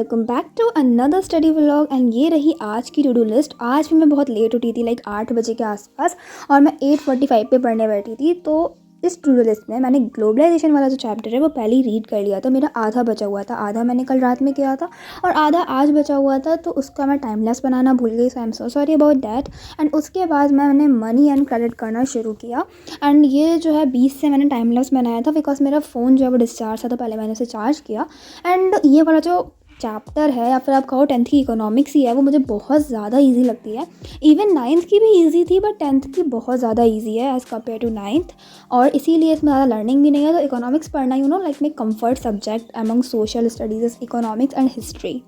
Welcome back to another study vlog. And ये रही आज की टू डू लिस्ट। आज भी मैं बहुत लेट उठी थी, लाइक 8 बजे के आसपास, और मैं 8:45 पे पढ़ने बैठी थी। तो इस टू डू लिस्ट में मैंने ग्लोबलाइजेशन वाला जो चैप्टर है वो पहले ही रीड कर लिया था। मेरा आधा बचा हुआ था, आधा मैंने कल रात में किया था और आधा आज बचा हुआ था, तो उसका मैं टाइमलेस बनाना भूल गई। So I am so sorry about that. And उसके बाद मैंने मनी एंड क्रेडिट करना शुरू किया। एंड ये जो है 20 से मैंने टाइमलेस बनाया था, बिकॉज मेरा फ़ोन जो है वो डिस्चार्ज था, तो पहले मैंने उसे चार्ज किया। एंड ये वाला जो चैप्टर है, या फिर आप कहो 10th की इकोनॉमिक्स ही है, वो मुझे बहुत ज़्यादा इजी लगती है। इवन 9th की भी इजी थी, बट 10th की बहुत ज़्यादा इजी है एज़ कम्पेयर टू 9th। और इसीलिए इसमें ज़्यादा लर्निंग भी नहीं है। तो इकोनॉमिक्स पढ़ना like my comfort subject among social studies, economics and history.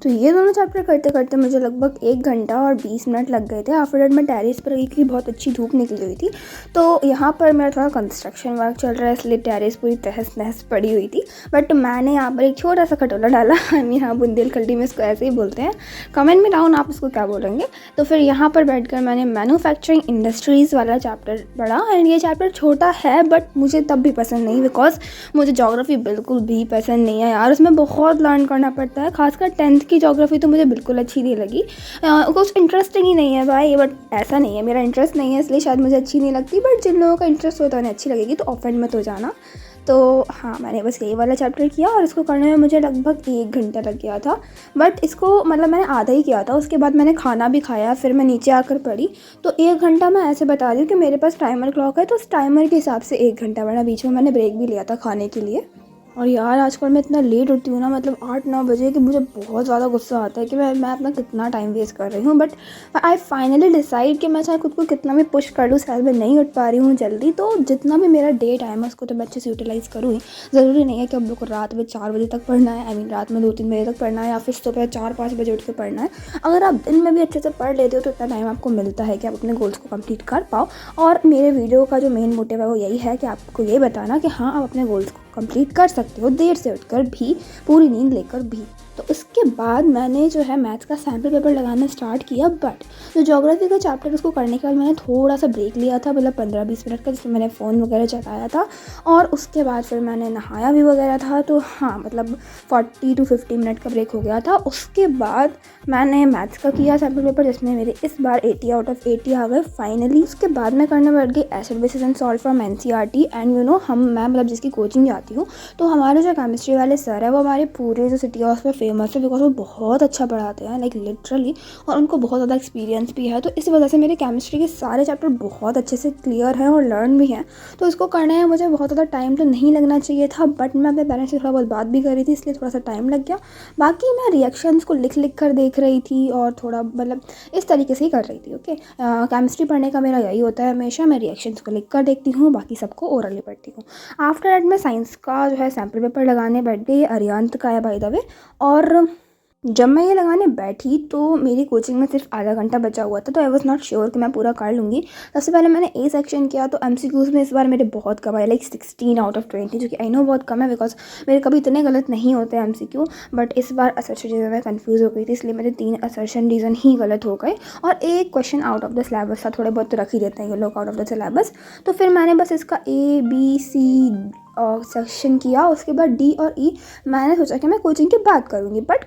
तो ये दोनों चैप्टर करते करते मुझे लगभग 1 घंटा और 20 मिनट लग गए थे। आफ्टर दैट मैं टेरेस पर गई, बहुत अच्छी धूप निकली हुई थी। तो यहाँ पर मेरा थोड़ा कंस्ट्रक्शन वर्क चल रहा है, इसलिए टेरेस पूरी तहस नहस पड़ी हुई थी। बट मैंने यहाँ पर एक छोटा सा खटोला डाला। आई मीन हाँ, बुंदेलखंडी में इसको ऐसे ही बोलते हैं। कमेंट में डाउन आप उसको क्या बोलेंगे। तो फिर यहाँ पर बैठकर मैंने मैन्युफैक्चरिंग इंडस्ट्रीज़ वाला चैप्टर पढ़ा। एंड ये चैप्टर छोटा है, बट मुझे तब भी पसंद नहीं, बिकॉज मुझे जोग्राफ़ी बिल्कुल भी पसंद नहीं है यार। उसमें बहुत लर्न करना पड़ता है, खासकर 10th की जोग्राफ़ी तो मुझे बिल्कुल अच्छी नहीं लगी। कुछ इंटरेस्टिंग ही नहीं है भाई। बट ऐसा नहीं है, मेरा इंटरेस्ट नहीं है इसलिए शायद मुझे अच्छी नहीं लगती, बट जिन लोगों का इंटरेस्ट होता है उन्हें अच्छी लगेगी, तो ऑफेंड मत हो जाना। तो हाँ, मैंने बस यही वाला चैप्टर किया और इसको करने में मुझे लगभग 1 घंटा लग गया था। बट इसको मैंने आधा ही किया था। उसके बाद मैंने खाना भी खाया, फिर मैं नीचे आकर पढ़ी। तो 1 घंटा मैं ऐसे बता रही हूँ कि मेरे पास टाइमर क्लॉक है, तो उस टाइमर के हिसाब से 1 घंटा बना। बीच में मैंने ब्रेक भी लिया था खाने के लिए। और यार आजकल मैं इतना लेट उठती हूँ ना, मतलब 8-9 बजे, कि मुझे बहुत ज़्यादा गुस्सा आता है कि मैं अपना कितना टाइम वेस्ट कर रही हूँ। बट आई फाइनली डिसाइड कि मैं चाहे खुद को कितना भी पुश कर लूँ, शायद मैं नहीं उठ पा रही हूँ जल्दी, तो जितना भी मेरा डे टाइम है उसको तो मैं अच्छे से यूटिलाइज़ करूँ ही। ज़रूरी नहीं है कि हम लोग को रात में 4 बजे तक पढ़ना है, आई मीन रात में 2-3 बजे तक पढ़ना है, या फिर सुबह 4-5 बजे उठ के पढ़ना है। अगर आप दिन में भी अच्छे से पढ़ लेते हो तो इतना टाइम आपको मिलता है कि आप अपने गोल्स को कंप्लीट कर पाओ। और मेरे वीडियो का जो मेन मोटिव है वो यही है कि आपको ये बताना कि हाँ, आप अपने गोल्स को कंप्लीट कर सकते हो, देर से उठकर भी, पूरी नींद लेकर भी। तो उसके बाद मैंने जो है मैथ्स का सैम्पल पेपर लगाना स्टार्ट किया। बट जो ज्योग्राफी का चैप्टर उसको करने के बाद मैंने थोड़ा सा ब्रेक लिया था, मतलब 15-20 मिनट का, जिसमें मैंने फ़ोन वगैरह चलाया था। और उसके बाद फिर मैंने नहाया भी वगैरह था। तो हाँ, मतलब 40 to 50 मिनट का ब्रेक हो गया था। उसके बाद मैंने मैथ्स का किया सैम्पल पेपर, जिसमें मेरे इस बार 80 आउट ऑफ 80 आ गए फाइनली। उसके बाद मैं करने बैठ गई acid basis and salt from NCERT। And मैं मतलब जिसकी कोचिंग जाती हूँ, तो हमारे जो केमिस्ट्री वाले सर है वो हमारे पूरे जो सिटी है उस पर फेमस है, बिकॉज वो बहुत अच्छा पढ़ाते हैं, लाइक लिटरली। और उनको बहुत ज़्यादा एक्सपीरियंस भी है, तो इस वजह से मेरे केमिस्ट्री के सारे चैप्टर बहुत अच्छे से क्लियर हैं और लर्न भी हैं। तो इसको करने में मुझे बहुत ज़्यादा टाइम तो नहीं लगना चाहिए था, बट मैं अपने पेरेंट्स से थोड़ा बहुत बात भी कर रही थी, इसलिए थोड़ा सा टाइम लग गया। बाकी मैं रिएक्शंस को लिख कर देख रही थी और थोड़ा मतलब इस तरीके से ही कर रही थी। ओके, केमिस्ट्री पढ़ने का मेरा यही होता है हमेशा, मैं रिएक्शंस को लिख कर देखती हूँ, बाकी सबको ओरली पढ़ती हूँ। आफ्टर दैट मैं साइंस का जो है सैम्पल पेपर लगाने बैठ गई। अरिहंत का है बाय द वे। और जब मैं ये लगाने बैठी तो मेरी कोचिंग में सिर्फ आधा घंटा बचा हुआ था, तो आई वॉज नॉट श्योर कि मैं पूरा कर लूँगी। सबसे पहले मैंने ए सेक्शन किया, तो MCQs में इस बार मेरे बहुत कम आए, लाइक 16 आउट ऑफ 20, जो कि आई नो बहुत कम है, बिकॉज मेरे कभी इतने गलत नहीं होते MCQ। बट इस बार असर्शन रीज़न में कन्फ्यूज़ हो गई थी, इसलिए मेरे 3 असर्शन रीज़न ही गलत हो गए। और एक question out of the syllabus था, थोड़े बहुत तो रख ही देते हैं ये लोग आउट ऑफ द सिलेबस। तो फिर मैंने बस इसका A, B, C सेक्शन किया। उसके बाद D और E मैंने सोचा कि मैं कोचिंग के बाद करूँगी, बट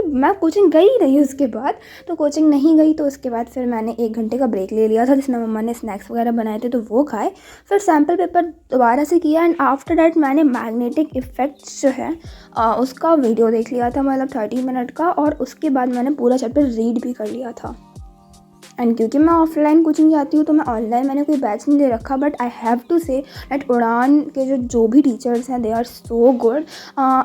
मैं कोचिंग गई नहीं उसके बाद। तो कोचिंग नहीं गई, तो उसके बाद फिर मैंने 1 घंटे का ब्रेक ले लिया था, जिसमें मम्मा ने स्नैक्स वगैरह बनाए थे तो वो खाए। फिर सैम्पल पेपर दोबारा से किया। एंड आफ्टर डैट मैंने मैग्नेटिक इफेक्ट्स जो है उसका वीडियो देख लिया था, मतलब 30 मिनट का। और उसके बाद मैंने पूरा चैप्टर रीड भी कर लिया था। एंड क्योंकि मैं ऑफलाइन कोचिंग जाती हूँ, तो मैं ऑनलाइन मैंने कोई बैच नहीं ले रखा। But I have to say that Udaan के जो भी टीचर्स हैं, they are so good,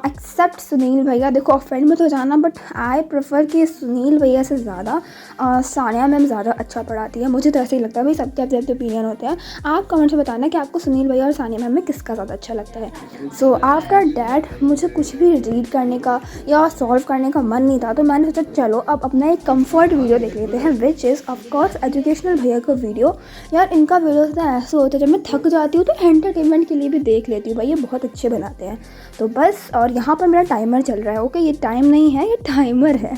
except Sunil भैया। देखो ऑफेंड मत हो जाना, बट आई प्रेफर कि सुनील भैया से ज़्यादा सानिया मैम ज़्यादा अच्छा पढ़ाती है। मुझे तो ऐसे ही लगता है भाई, सबके अपने अपने ओपिनियन होते हैं। आप कमेंट में बताना कि आपको सुनील भैया और सानिया मैम में किसका ज़्यादा अच्छा लगता है। सो आफ्टर डैट मुझे कुछ भी रीड करने का या सॉल्व करने का मन नहीं था, तो मैंने सोचा चलो अब अपना एक कम्फर्ट वीडियो देख लेते हैं, विच इज़ ऑफकोर्स एजुकेशनल भैया का वीडियो। यार इनका वीडियो तो ऐसे होता है, जब मैं थक जाती हूँ तो एंटरटेनमेंट के लिए भी देख लेती हूँ भाई, ये बहुत अच्छे बनाते हैं। तो बस, और यहाँ पर मेरा टाइमर चल रहा है। ओके, ये टाइम नहीं है, ये टाइमर है।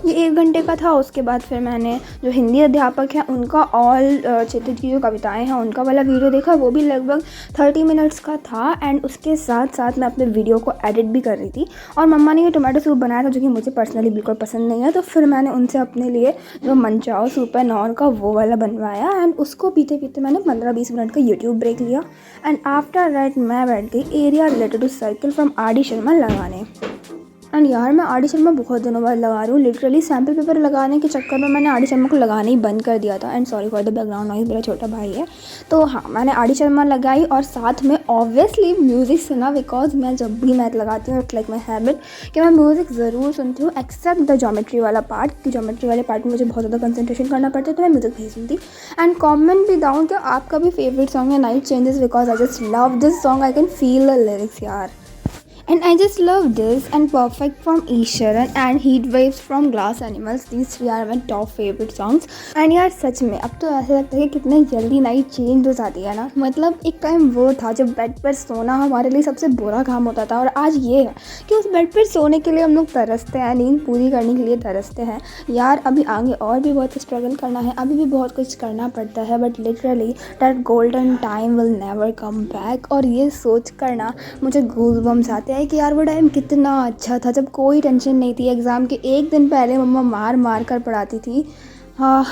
ये 1 घंटे का था। उसके बाद फिर मैंने जो हिंदी अध्यापक हैं उनका ऑल क्षितिज की जो कविताएं हैं उनका वाला वीडियो देखा, वो भी लगभग 30 मिनट्स का था। एंड उसके साथ साथ मैं अपने वीडियो को एडिट भी कर रही थी। और मम्मा ने ये टोमेटो सूप बनाया था जो कि मुझे पर्सनली बिल्कुल पसंद नहीं है, तो फिर मैंने उनसे अपने लिए जो मनचाओ सूप है नॉन का वो वाला बनवाया। एंड उसको पीते पीते मैंने 15-20 मिनट का यूट्यूब ब्रेक लिया। एंड आफ्टर दैट मैं बैठ गई area related to circle from R D. Sharma लगाने। एंड यार मैं आर.डी. शर्मा बहुत दिनों बाद लगा रही हूँ। लिटरली सैम्पल पेपर लगाने के चक्कर में मैंने आर.डी. शर्मा को लगाना ही बंद कर दिया था। And sorry for the background noise, मेरा छोटा भाई है। तो हाँ, मैंने आर.डी. शर्मा लगाई और साथ में ऑब्वियसली म्यूज़िक सुना, बिकॉज मैं जब भी मैथ लगाती हूँ इट्स लाइक माई हैबिट कि मैं म्यूज़िक ज़रूर सुनती हूँ, एक्सेप्ट द ज्योमेट्री वाला पार्ट, कि ज्योमेट्री वाले पार्ट में मुझे बहुत ज़्यादा कंसंट्रेशन करना पड़ता है, तो मैं म्यूज़िक नहीं सुनती। एंड कॉमेंट भी डाउन कि आपका भी फेवरेट सॉन्ग है night changes, because I just love this song, I can feel the lyrics यार। And I just love this, and Perfect from Isharan and Heat Waves from Glass Animals. These three are my top favorite songs. And यार सच में अब तो ऐसा लगता है कि कितने जल्दी नाइट चेंज हो जाती है ना। मतलब एक टाइम वो था जब बेड पर सोना हमारे लिए सबसे बुरा काम होता था, और आज ये है कि उस बेड पर सोने के लिए हम लोग तरसते हैं, नींद पूरी करने के लिए तरसते हैं। यार अभी आगे और भी बहुत स्ट्रगल करना है, अभी भी बहुत कुछ करना पड़ता है, but literally that golden time will never come back. और ये सोच करना मुझे गूज़बम्स आते हैं कि यार वो टाइम कितना अच्छा था, जब कोई टेंशन नहीं थी। एग्ज़ाम के एक दिन पहले मम्मा मार मार कर पढ़ाती थी। हाँ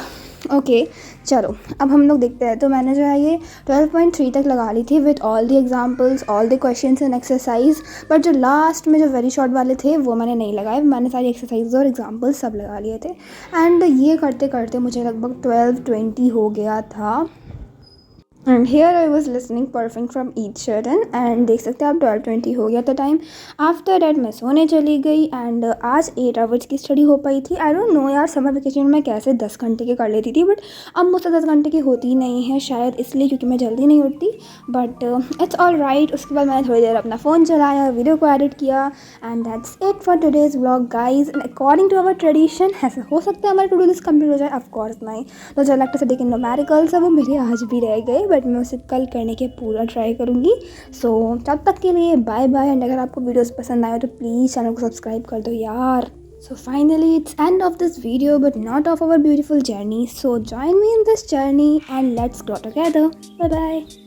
ओके चलो अब हम लोग देखते हैं। तो मैंने जो है ये 12.3 तक लगा ली थी with all the examples, all the questions and exercise. But जो लास्ट में जो वेरी शॉर्ट वाले थे वो मैंने नहीं लगाए, मैंने सारी एक्सरसाइज और एग्जाम्पल्स सब लगा लिए थे। एंड ये करते करते मुझे लगभग 12:20 हो गया था। And here I was listening perfect from Ed Sheeran. And देख सकते हैं आप 12:20 हो गया था टाइम। आफ्टर डैट मैं सोने चली गई। एंड आज 8 आवर्स की स्टडी हो पाई थी। आई डोंट नो यार समर वेकेशन में मैं कैसे 10 घंटे की कर लेती थी, बट अब मुझसे 10 घंटे की होती ही नहीं है, शायद इसलिए क्योंकि मैं जल्दी नहीं उठती। But it's all right. उसके बाद मैंने थोड़ी देर अपना फ़ोन चलाया, वीडियो को एडिट किया। And that's it for today's vlog guys. And according to our tradition ऐसा हो सकता है हमारा टू डू लिस्ट कंप्लीट हो जाए, ऑफकोर्स नहीं। तो जो लगता है कि न्यूमेरिकल्स है वो मेरे आज भी रह गए, बट मैं उसे कल करने के पूरा ट्राई करूँगी। सो तब तक के लिए बाय बाय। एंड अगर आपको वीडियोस पसंद आए तो प्लीज़ चैनल को सब्सक्राइब कर दो यार। So finally it's end of this video but not of our beautiful journey. So join me in this journey and let's grow together. Bye bye.